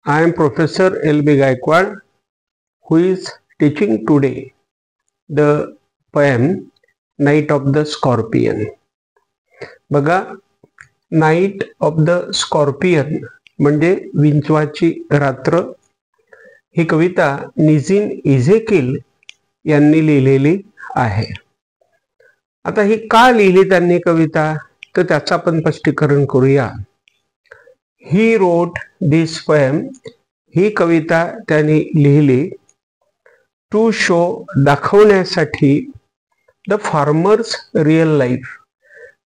I am Professor L.B. Gaikwad, who is teaching today the poem Night of the Scorpion. बघा, night of the scorpion म्हणजे विंचवाची रात्र. ही कविता निझिम इझेकिल यांनी लिहिलेली आहे. आता ही का लिहिली त्यांनी कविता, तर त्याचं आपण स्पष्टीकरण करूया. ही रोट दिस पोएम, ही कविता त्यांनी लिहिली टू शो, दाखवण्यासाठी द फार्मर्स रिअल लाईफ,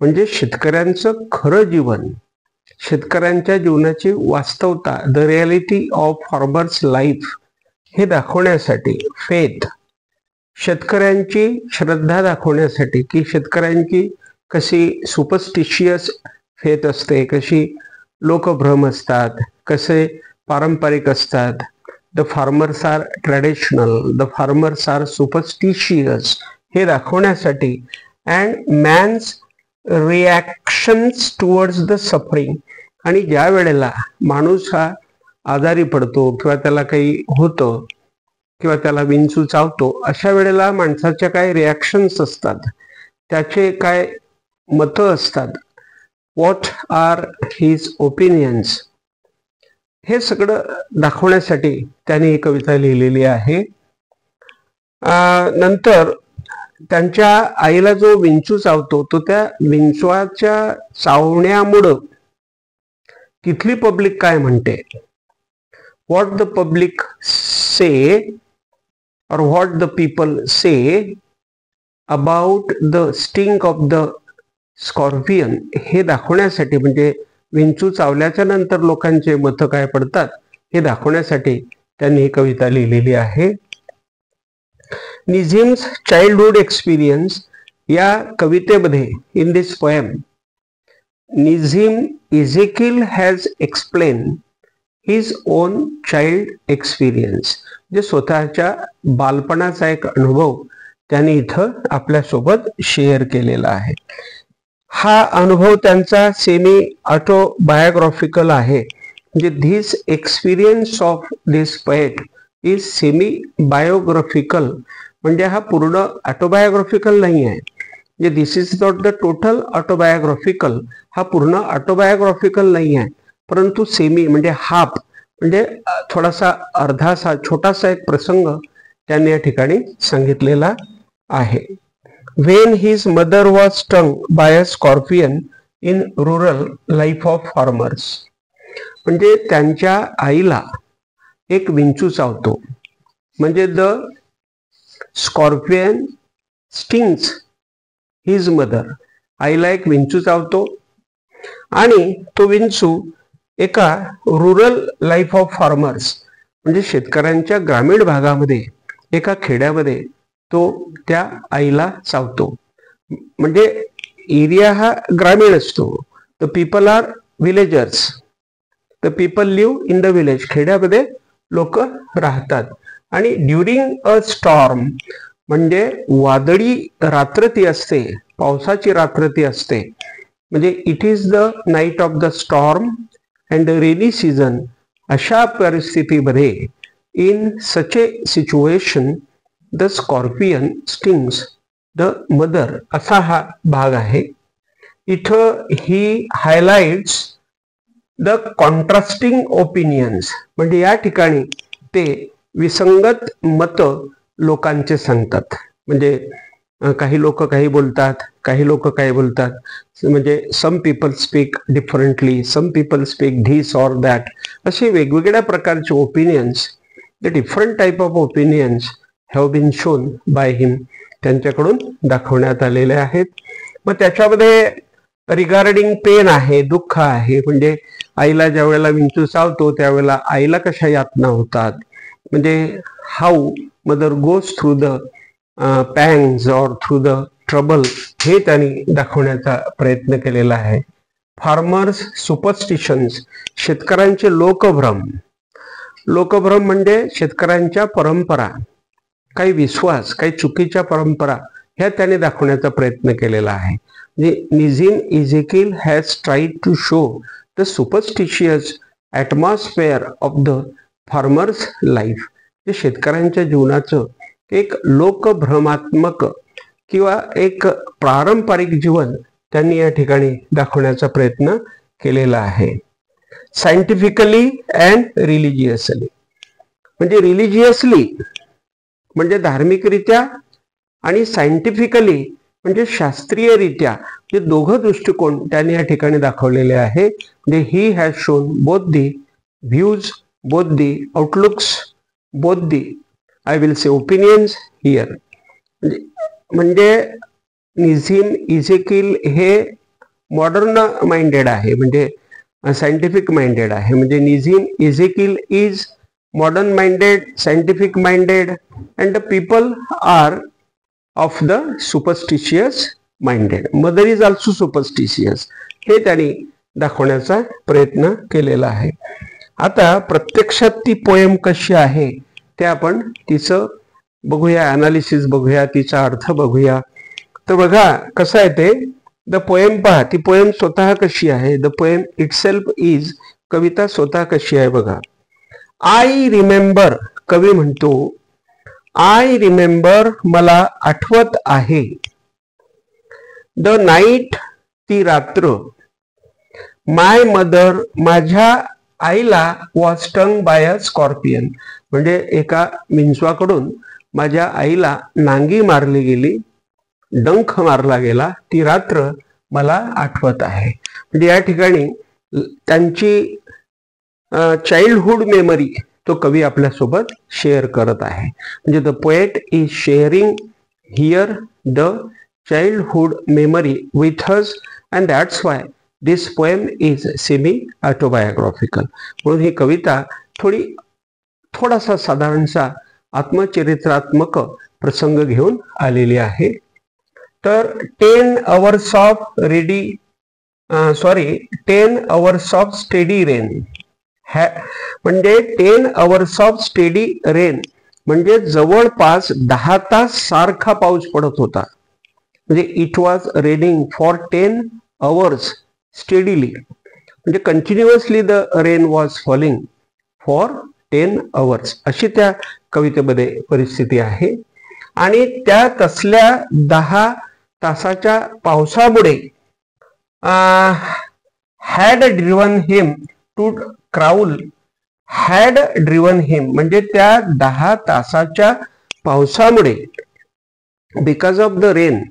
म्हणजे शेतकऱ्यांचं खरं जीवन, शेतकऱ्यांच्या जीवनाची वास्तवता, the reality of farmers life हे दाखवण्यासाठी. फेथ, शेतकऱ्यांची श्रद्धा दाखवण्यासाठी की शेतकऱ्यांची कशी सुपरस्टिशियस फेथ असते, कशी लोकभ्रम असतात, कसे पारंपरिक असतात. The farmers are traditional, the farmers are superstitious हे दाखवण्यासाठी. And man's reactions towards the suffering, आणि ज्या वेळेला माणूस हा आजारी पडतो किंवा त्याला काही होतं किंवा त्याला विंचू चावतो, अशा वेळेला माणसाच्या काय रिॲक्शन्स असतात, त्याचे काय मतं असतात, व्हॉट आर हिज ओपिनियन्स, हे सगळं दाखवण्यासाठी त्यांनी ही कविता लिहिलेली आहे. नंतर त्यांच्या आईला जो विंचू चावतो, तो त्या विंचवाच्या चावण्यामुळं तिथली पब्लिक काय म्हणते, what the public say or what the people say about the sting of the scorpion हे दाखवण्यासाठी, म्हणजे विंचू चावल्याच्या नंतर लोकांचे मत काय पडतात हे दाखवण्यासाठी त्यांनी ही कविता लिहिलेली आहे. निझिम्स चाइल्डहुड एक्सपिरियन्स या कवितेमध्ये, in this poem Nissim Ezekiel has explain his own child experience, जे स्वतःच्या बालपणाचा एक अनुभव त्यांनी इथं आपल्यासोबत शेअर केलेला आहे. हा अनुभव त्यांचा सेमी ऑटोबायोग्राफिकल आहे. म्हणजे this experience of this poet is semi biographical, म्हणजे हा पूर्ण ऑटोबायोग्राफिकल नाही आहे. म्हणजे this is not the total autobiographical, हा पूर्ण ऑटोबायोग्राफिकल नाही आहे, परंतु सेमी म्हणजे हाफ, म्हणजे थोडासा अर्धासा छोटासा एक प्रसंग त्यांनी या ठिकाणी सांगितलेला आहे. When his mother was stung by a scorpion in rural life of farmers, म्हणजे त्यांच्या आईला एक विंचू चावतो, म्हणजे the scorpion stings his mother, आईला एक विंचू चावतो आणि तो विंचू एका रुरल लाईफ ऑफ फार्मर्स, म्हणजे शेतकऱ्यांच्या ग्रामीण भागामध्ये एका खेड्यामध्ये तो त्या आईला चावतो. म्हणजे एरिया हा ग्रामीण असतो. The people are villagers, the people live in the village, खेड्यामध्ये लोक राहतात. आणि ड्युरिंग अ स्टॉर्म, म्हणजे वादळी रात्र ती असते, पावसाची रात्र ती असते, म्हणजे it is the night of the storm and rainy season. अशा परिस्थितीमध्ये, in such A situation the scorpion stings the mother, असा हा भाग आहे. इथं ही हायलाइट्स द कॉन्ट्रास्टिंग ओपिनियन्स, म्हणजे या ठिकाणी ते विसंगत मत लोकांचे सांगतात. म्हणजे काही लोक काही बोलतात, काही लोक काही बोलतात, म्हणजे some people speak differently, some people speak this or that, असे वेगवेगळ्या प्रकारचे opinions, the different type of opinions have been shown by him, त्यांच्याकडून दाखवण्यात आलेले आहेत. मग त्याच्यामध्ये रिगार्डिंग पेन आहे, दुःख आहे, म्हणजे आईला ज्या वेळेला विंचू चावतो त्यावेळेला आईला कशा यातना होतात, म्हणजे how mother goes through the pangs or through the trouble, हे त्यांनी दाखवण्याचा प्रयत्न केलेला आहे. फार्मर्स सुपरस्टिशन्स, शेतकऱ्यांचे लोकभ्रम, लोकभ्रम म्हणजे शेतकऱ्यांच्या परंपरा, काही विश्वास, काही चुकीच्या परंपरा, ह्या त्यांनी दाखवण्याचा प्रयत्न केलेला आहे. म्हणजे Nissim Ezekiel has tried to show the superstitious atmosphere of the farmers life. जे शेतकऱ्यांच्या जीवनाचं एक लोकभ्रमात्मक किंवा एक पारंपरिक जीवन त्यांनी या ठिकाणी दाखवण्याचा प्रयत्न केलेला आहे. सायंटिफिकली अँड रिलिजियसली, म्हणजे रिलिजियसली म्हणजे धार्मिकरित्या आणि सायंटिफिकली म्हणजे शास्त्रीयरित्या, जे दोघं दृष्टिकोन त्यांनी या ठिकाणी दाखवलेले आहे. म्हणजे he has shown both the views, both the outlooks, both the I will say opinions here. म्हणजे निझिम इझेकिल हे मॉडर्न माइंडेड आहे, म्हणजे सायंटिफिक माइंडेड आहे. म्हणजे Nissim इझेकिल is modern minded, scientific minded, and the people are of the superstitious minded. Mother is also superstitious. हे त्यांनी दाखवण्याचा प्रयत्न केलेला आहे. आता प्रत्यक्षात ती पोएम कशी आहे ते आपण तिचं बघूया, अनालिसिस बघूया, तिचा अर्थ बघूया. तर बघा कसं आहे ते. द पोएम पहा, ती पोएम स्वतः कशी आहे. द पोएम इटसेल्फ इज, कविता स्वतः कशी आहे बघा. आय रिमेंबर, कवी म्हणतो आय रिमेंबर, मला आठवत आहे. द नाईट, ती रात्र. माय मदर, माझ्या आईला was stung by a scorpion, म्हणजे एका विंचवाकडून माझ्या आईला नांगी मारली गेली, डंख मारला गेला. ती रात्र मला आठवत आहे. म्हणजे या ठिकाणी त्यांची चाइल्डहुड मेमरी तो कवी आपल्यासोबत शेअर करत आहे. म्हणजे the poet is sharing here the childhood memory with us, and that's why this poem is semi autobiographical. म्हणून ही कविता थोडासा साधारणसा आत्मचरित्रात्मक प्रसंग घेऊन आलेली आहे. तर 10 hours ऑफ स्टेडी रेन, म्हणजे 10 hours ऑफ स्टेडी रेन म्हणजे जवळपास 10 तास सारखा पाऊस पडत होता. म्हणजे it was raining for 10 hours steadily, म्हणजे continuously the rain was falling for 10 hours, अशी त्या कवितेमध्ये परिस्थिती आहे. आणि त्या तसल्या 10 तासाच्या पावसामुळे had driven him to crawl, had driven him म्हणजे त्या 10 तासाच्या पावसामुळे, because of the rain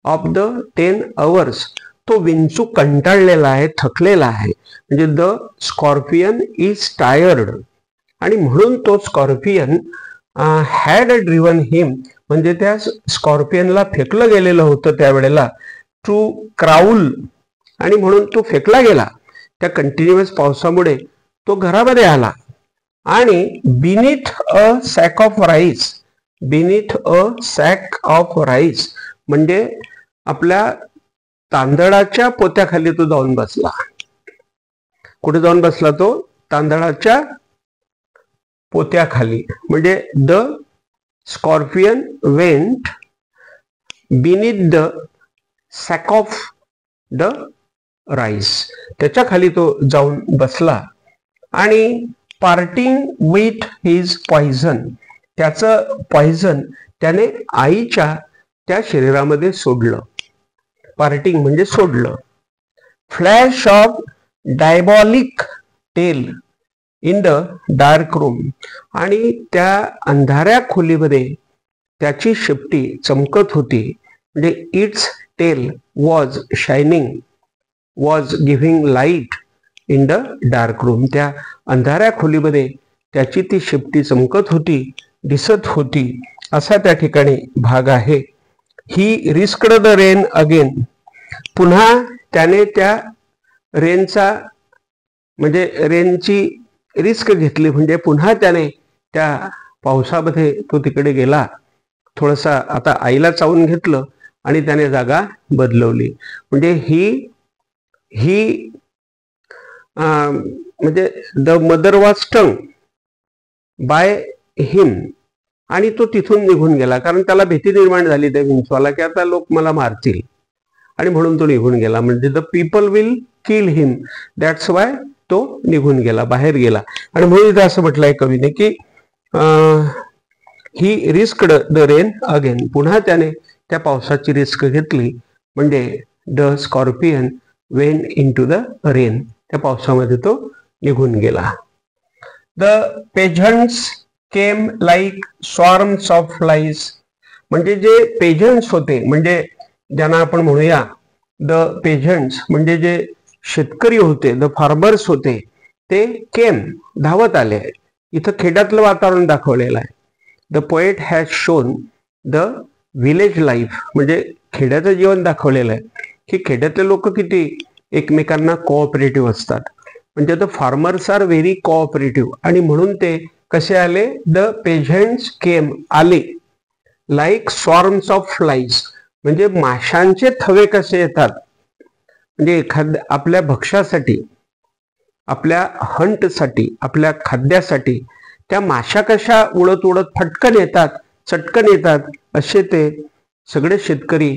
of the 10 hours, तो विंचू कंटाळलेला आहे, थकलेला आहे. म्हणजे द स्कॉर्पियन इज टायर्ड, आणि म्हणून तो स्कॉर्पियन हॅड ड्रिव्हन हिम म्हणजे त्या स्कॉर्पियनला फेकलं गेलेलं होतं त्यावेळेला टू क्राउल, आणि म्हणून तो फेकला गेला. त्या कंटिन्युअस पावसामुळे तो घरामध्ये आला. आणि beneath a sack of rice, beneath a sack of rice म्हणजे आपल्या तांदळाच्या पोत्याखाली तो जाऊन बसला. कुठे जाऊन बसला तो? तांदळाच्या पोत्याखाली. म्हणजे the scorpion went beneath the sack of the rice, त्याच्या खाली तो जाऊन बसला. आणि पार्टिंग विथ हिज पॉइझन, त्याचं पॉइझन त्याने आईच्या त्या शरीरामध्ये सोडलं. पार्टिंग म्हणजे सोडलं. Flash of diabolic tail in the dark room, आणि त्या अंधाऱ्या खोलीमध्ये त्याची शेपटी चमकत होती. म्हणजे its tail was shining, was giving light in the dark room, त्या अंधाऱ्या खोलीमध्ये त्याची ती शेपटी चमकत होती, दिसत होती, असा त्या ठिकाणी भाग आहे. ही रिस्क्ड द रेन अगेन, पुन्हा त्याने त्या रेनचा म्हणजे रेनची रिस्क घेतली. म्हणजे पुन्हा त्याने त्या पावसामध्ये तो तिकडे गेला. थोडासा आता आईला चावून घेतलं आणि त्याने जागा बदलवली. म्हणजे ही म्हणजे the mother was stung by him, आणि तो तिथून निघून गेला. कारण त्याला भीती निर्माण झाली त्या विंचवाला की आता लोक मला मारतील, आणि म्हणून तो निघून गेला. म्हणजे the people will kill him, that's why तो निघून गेला, बाहेर गेला. आणि म्हणून इथं असं म्हटलंय कवीने की he risked the rain again, पुन्हा त्याने त्या पावसाची रिस्क घेतली. म्हणजे the scorpion went into the rain, त्या पावसामध्ये तो निघून गेला. The peasants came like swarms of flies, म्हणजे जे पेझंट्स होते, म्हणजे ज्यांना आपण म्हणूया द पेझंट्स, म्हणजे जे शेतकरी होते, द फार्मर्स होते, ते केम धावत आले. इथं खेड्यातलं वातावरण दाखवलेलं आहे. The poet has shown the village life, म्हणजे खेड्याचं जीवन दाखवलेलं आहे की खेड्यातले लोक किती एकमेकांना कोऑपरेटिव्ह असतात. म्हणजे the farmers are very cooperative, आणि म्हणून ते कसे आले, द पेझंट्स केम आले, लाईक स्वॉर्म्स ऑफ फ्लाईज, म्हणजे माशांचे थवे कसे येतात, म्हणजे एखाद्या आपल्या भक्ष्यासाठी, आपल्या हंटसाठी, आपल्या खाद्यासाठी त्या माशा कशा उडत उडत फटकन येतात, चटकन येतात, असे ते सगळे शेतकरी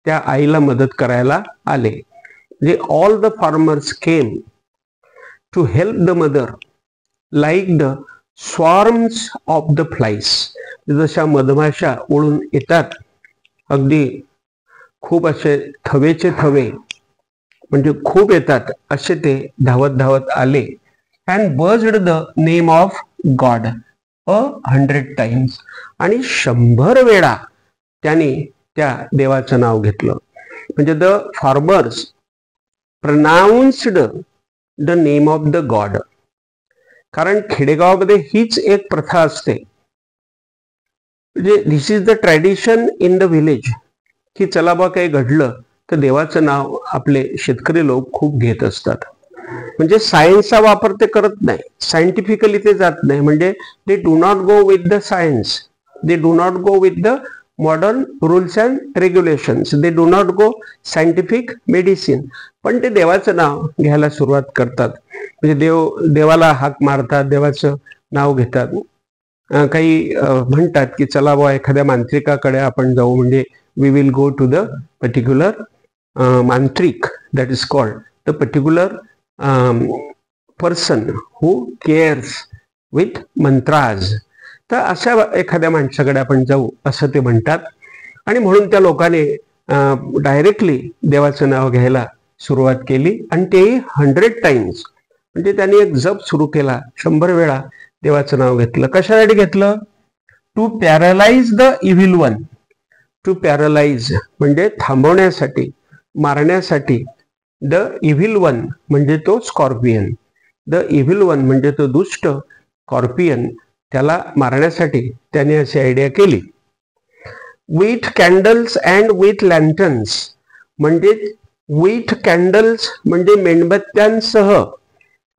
त्या आईला मदत करायला आले. म्हणजे all the farmers came to help the mother like the swarms of the flies, जशा मधमाशा उडून येतात, अगदी खूप असे थवेचे थवे, म्हणजे खूप येतात, असे ते धावत धावत आले. And buzzed the name of God 100 times, आणि 100 वेळा त्यांनी त्या देवाचं नाव घेतलं. म्हणजे the farmers pronounced the name of the God. कारण खेडेगावामध्ये हीच एक प्रथा असते, म्हणजे this is the tradition in the village, की चला बा काही घडलं तर देवाचं नाव आपले शेतकरी लोक खूप घेत असतात. म्हणजे सायन्सचा वापर ते करत नाही, सायंटिफिकली ते जात नाही. म्हणजे they do not go with the science, they do not go with the modern rules and regulations, they do not go scientific medicine, पण ते देवाचं नाव घ्यायला सुरुवात करतात. म्हणजे देवाला हाक मारतात, देवाचं नाव घेतात. काही म्हणतात की चला बा एखाद्या मांत्रिकाकडे आपण जाऊ, म्हणजे we will go to the particular मांत्रिक, that is called the particular person who cares with mantras. तर अशा एखाद्या माणसाकडे आपण जाऊ असं ते म्हणतात. आणि म्हणून त्या लोकांनी डायरेक्टली देवाचं नाव घ्यायला सुरुवात केली, आणि तेही 100 times, म्हणजे त्यांनी एक जप सुरू केला, 100 वेळा देवाचं नाव घेतलं. कशासाठी घेतलं? To paralyse the evil one. To paralyse म्हणजे थांबवण्यासाठी, मारण्यासाठी. द इव्हिल वन म्हणजे तो स्कॉर्पियन, द इव्हिल वन म्हणजे तो दुष्ट स्कॉर्पियन, त्याला मारण्यासाठी त्याने अशी आयडिया केली. विथ कॅन्डल्स अँड विथ लॅन्टन्स, म्हणजे विथ कॅन्डल्स म्हणजे मेणबत्त्यांसह,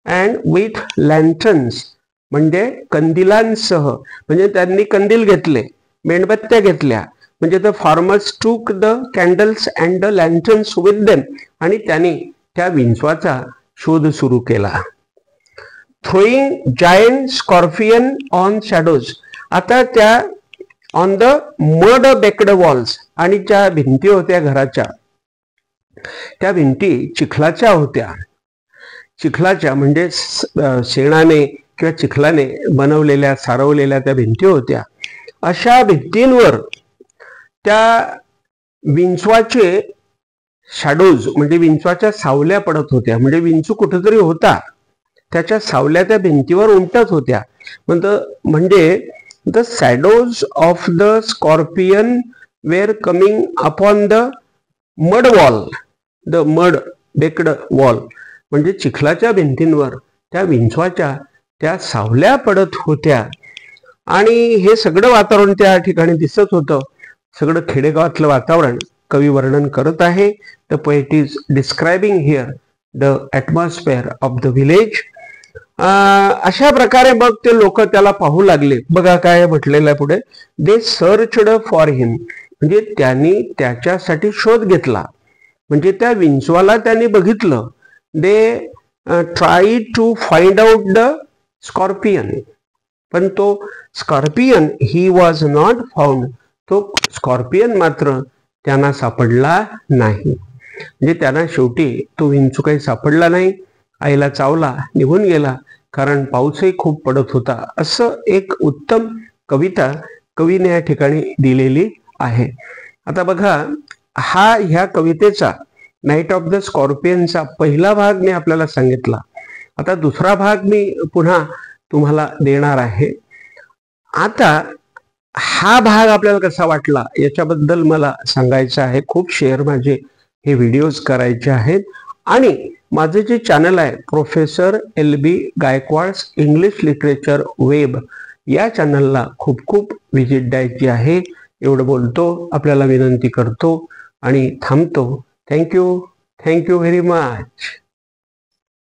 अँड विथ लॅन्टन्स म्हणजे कंदिलांसह. म्हणजे त्यांनी कंदील घेतले, मेणबत्त्या घेतल्या. म्हणजे the farmers took the candles and the lanterns with them, आणि त्यांनी त्या विंचवाचा शोध सुरू केला. Throwing giant scorpion on shadows. आता त्या on the mud baked walls, आणि ज्या भिंती होत्या घराच्या, त्या भिंती चिखलाच्या होत्या. चिखलाच्या म्हणजे शेणाने किंवा चिखलाने बनवलेल्या, सारवलेल्या त्या भिंती होत्या. अशा भिंतींवर त्या विंचवाचे शॅडोज म्हणजे विंचवाच्या सावल्या पडत होत्या. म्हणजे विंचू कुठेतरी होता, त्याच्या सावल्या त्या भिंतीवर उमटत होत्या. म्हणजे the shadows of the scorpion were coming upon the mud wall, the mud baked wall, म्हणजे चिखलाच्या भिंतींवर त्या विंचवाच्या त्या सावल्या पडत होत्या. आणि हे सगळं वातावरण त्या ठिकाणी दिसत होतं. सगळं खेडेगावातलं वातावरण कवी वर्णन करत आहे. The poet is describing here the atmosphere of the village. अशा प्रकारे मग ते लोक त्याला पाहू लागले. बघा काय म्हटलेलं आहे पुढे, दे सर्चड फॉर हिम, म्हणजे त्यांनी त्याच्यासाठी शोध घेतला. म्हणजे त्या विंचवाला त्यांनी बघितलं. They try to find out the scorpion, पण तो scorpion he was not found. तो स्कॉर्पियन मात्र त्यांना सापडला नाही. म्हणजे त्यांना शेवटी तो विंचू काही सापडला नाही. आईला चावला, निघून गेला, कारण पाऊसही खूप पडत होता. असं एक उत्तम कविता कवीने या ठिकाणी दिलेली आहे. आता बघा, ह्या कवितेचा नाईट ऑफ द स्कॉर्पियनचा पहिला भाग मी आपल्याला सांगितला. आता दुसरा भाग मी पुन्हा तुम्हाला देणार आहे. आता हा भाग आपल्याला कसा वाटला याच्याबद्दल मला सांगायचं आहे. खूप शेअर माझे हे व्हिडिओज करायचे आहेत. आणि माझे जे चॅनल आहे professor LB Gaikwad's English literature web, या चॅनलला खूप खूप व्हिजिट द्यायची आहे. एवढं बोलतो, आपल्याला विनंती करतो आणि थांबतो. Thank you very much.